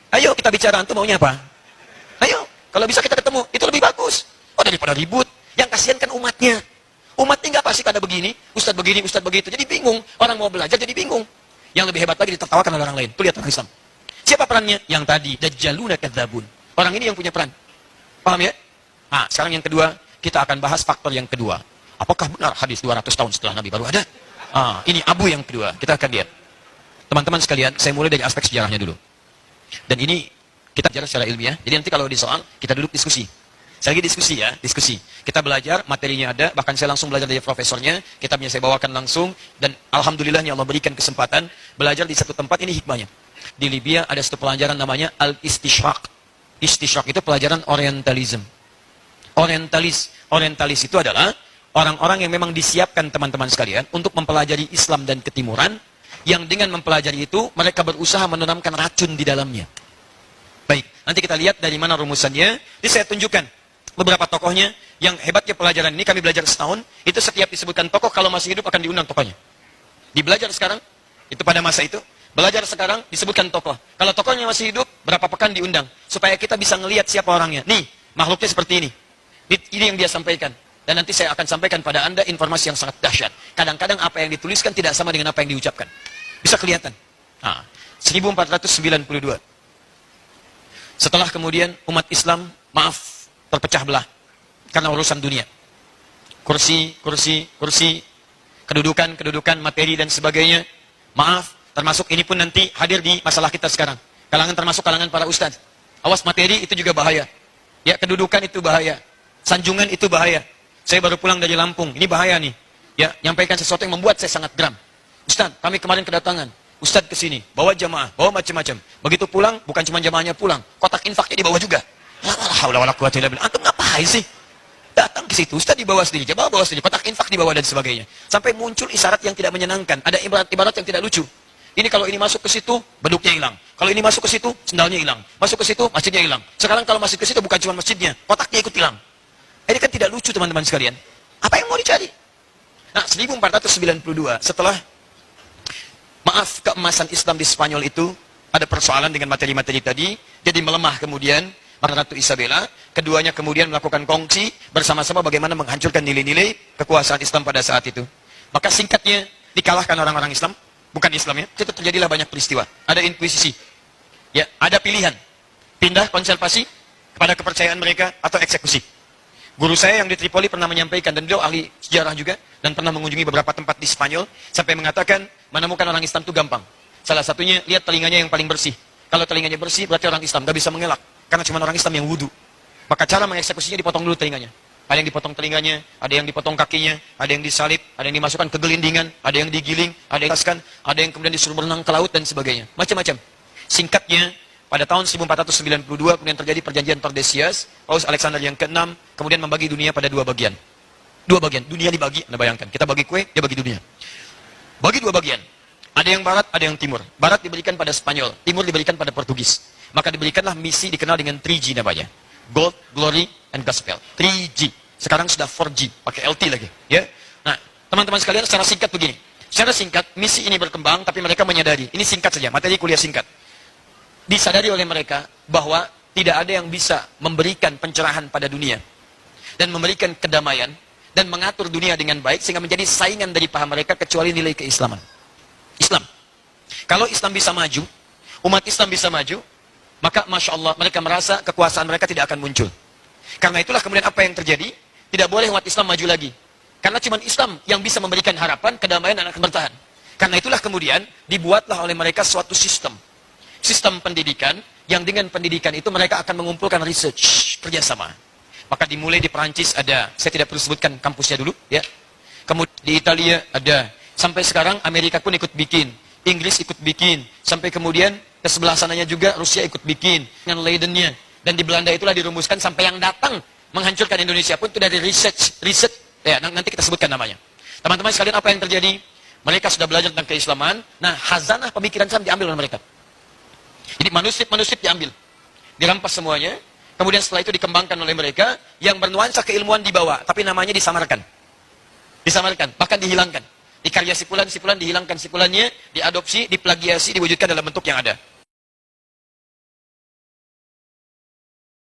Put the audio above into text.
Ayo kita bicara, antum maunya apa? Ayo, kalau bisa kita ketemu, itu lebih bagus. Oh, daripada ribut. Yang kasihan kan umatnya. Umatnya nggak pasti kada begini, ustadz begitu. Jadi bingung. Orang mau belajar jadi bingung. Yang lebih hebat lagi ditertawakan oleh orang lain. Tuh lihat orang Islam. Siapa perannya? Yang tadi, Dajjaluna kadzabun. Orang ini yang punya peran. Paham ya? Nah, sekarang yang kedua, kita akan bahas faktor yang kedua. Apakah benar hadis 200 tahun setelah Nabi baru ada? Ini abu yang kedua. Kita akan lihat. Teman-teman sekalian, saya mulai dari aspek sejarahnya dulu. Dan ini kita belajar secara ilmiah. Jadi nanti kalau di soal, kita duduk diskusi. Saya lagi diskusi ya, diskusi. Kita belajar, materinya ada, bahkan saya langsung belajar dari profesornya, kitabnya saya bawakan langsung, dan alhamdulillahnya Allah berikan kesempatan belajar di satu tempat, ini hikmahnya. Di Libya ada satu pelajaran namanya Al-Istishraq. Istishraq itu pelajaran Orientalism. Orientalis itu adalah orang-orang yang memang disiapkan teman-teman sekalian untuk mempelajari Islam dan ketimuran, yang dengan mempelajari itu, mereka berusaha menanamkan racun di dalamnya. Baik, nanti kita lihat dari mana rumusannya. Jadi saya tunjukkan beberapa tokohnya yang hebatnya pelajaran ini. Kami belajar setahun, itu setiap disebutkan tokoh, kalau masih hidup akan diundang tokohnya. Dibelajar sekarang, itu pada masa itu. Belajar sekarang, disebutkan tokoh. Kalau tokohnya masih hidup, berapa pekan diundang. Supaya kita bisa ngelihat siapa orangnya. Nih, makhluknya seperti ini. Ini yang dia sampaikan. Dan nanti saya akan sampaikan pada Anda informasi yang sangat dahsyat. Kadang-kadang apa yang dituliskan tidak sama dengan apa yang diucapkan. Bisa kelihatan. 1492. Setelah kemudian umat Islam, terpecah belah. Karena urusan dunia. Kursi, kedudukan, materi dan sebagainya. Termasuk ini pun nanti hadir di masalah kita sekarang. Termasuk kalangan para ustadz. Awas, materi itu juga bahaya. Ya, kedudukan itu bahaya. Sanjungan itu bahaya. Saya baru pulang dari Lampung, ini bahaya nih. Ya, nyampaikan sesuatu yang membuat saya sangat geram. Ustadz, kami kemarin kedatangan. Ustadz kesini, bawa jamaah, bawa macam-macam. Begitu pulang, bukan cuma jamaahnya pulang, kotak infaknya dibawa juga. Antum ngapain sih? Datang ke situ, Ustadz dibawa sendiri, jamaah bawa sendiri, kotak infak dibawa dan sebagainya. Sampai muncul isyarat yang tidak menyenangkan. Ada ibarat-ibarat yang tidak lucu. Ini kalau ini masuk ke situ, beduknya hilang. Kalau ini masuk ke situ, sendalnya hilang. Masuk ke situ, masjidnya hilang. Sekarang kalau masuk ke situ bukan cuma masjidnya, kotaknya ikut hilang. Ini kan tidak lucu teman-teman sekalian. Apa yang mau dicari? Nah, 1492 setelah keemasan Islam di Spanyol itu ada persoalan dengan materi-materi tadi, jadi melemah kemudian Ratu Isabella, keduanya kemudian melakukan kongsi bersama-sama bagaimana menghancurkan nilai-nilai kekuasaan Islam pada saat itu. Maka singkatnya dikalahkan orang-orang Islam, bukan Islam ya. Itu terjadilah banyak peristiwa. Ada inkuisisi. Ya, ada pilihan. Pindah konservasi kepada kepercayaan mereka atau eksekusi. Guru saya yang di Tripoli pernah menyampaikan, dan beliau ahli sejarah juga, dan pernah mengunjungi beberapa tempat di Spanyol, sampai mengatakan, menemukan orang Islam itu gampang. Salah satunya, lihat telinganya yang paling bersih. Kalau telinganya bersih, berarti orang Islam, gak bisa mengelak. Karena cuma orang Islam yang wudu. Maka cara mengeksekusinya, dipotong dulu telinganya. Ada yang dipotong telinganya, ada yang dipotong kakinya, ada yang disalib, ada yang dimasukkan ke gelindingan, ada yang digiling, ada yang dikaskan, ada yang kemudian disuruh berenang ke laut, dan sebagainya. Macam-macam. Singkatnya, pada tahun 1492 kemudian terjadi perjanjian Tordesillas, Paus Alexander yang ke-6 kemudian membagi dunia pada dua bagian. Dua bagian, dunia dibagi, Anda bayangkan. Kita bagi kue, dia bagi dunia. Bagi dua bagian. Ada yang barat, ada yang timur. Barat diberikan pada Spanyol, timur diberikan pada Portugis. Maka diberikanlah misi dikenal dengan 3G namanya. Gold, Glory, and Gospel. 3G. Sekarang sudah 4G, pakai LT lagi. Ya. Nah, teman-teman sekalian, secara singkat begini. Secara singkat, misi ini berkembang, tapi mereka menyadari. Ini singkat saja, materi kuliah singkat. Disadari oleh mereka bahwa tidak ada yang bisa memberikan pencerahan pada dunia dan memberikan kedamaian dan mengatur dunia dengan baik sehingga menjadi saingan dari paham mereka kecuali nilai keislaman. Islam. Kalau Islam bisa maju, umat Islam bisa maju, maka Masya Allah mereka merasa kekuasaan mereka tidak akan muncul. Karena itulah kemudian apa yang terjadi? Tidak boleh umat Islam maju lagi. Karena cuma Islam yang bisa memberikan harapan, kedamaian dan akan bertahan. Karena itulah kemudian dibuatlah oleh mereka suatu sistem pendidikan, yang dengan pendidikan itu mereka akan mengumpulkan research, kerjasama. Maka dimulai di Perancis ada, saya tidak perlu sebutkan kampusnya dulu, ya. Kemudian di Italia ada, sampai sekarang Amerika pun ikut bikin, Inggris ikut bikin, sampai kemudian ke sebelah sananya juga Rusia ikut bikin, dengan Leidennya. Dan di Belanda itulah dirumuskan sampai yang datang menghancurkan Indonesia pun itu dari research, ya nanti kita sebutkan namanya. Teman-teman sekalian, apa yang terjadi? Mereka sudah belajar tentang keislaman, nah hazanah pemikiran Islam diambil oleh mereka. Jadi manuskrip diambil, dirampas semuanya, kemudian setelah itu dikembangkan oleh mereka, yang bernuansa keilmuan dibawa, tapi namanya disamarkan, bahkan dihilangkan. Di karya sipulan dihilangkan sipulannya, diadopsi, diplagiasi, diwujudkan dalam bentuk yang ada.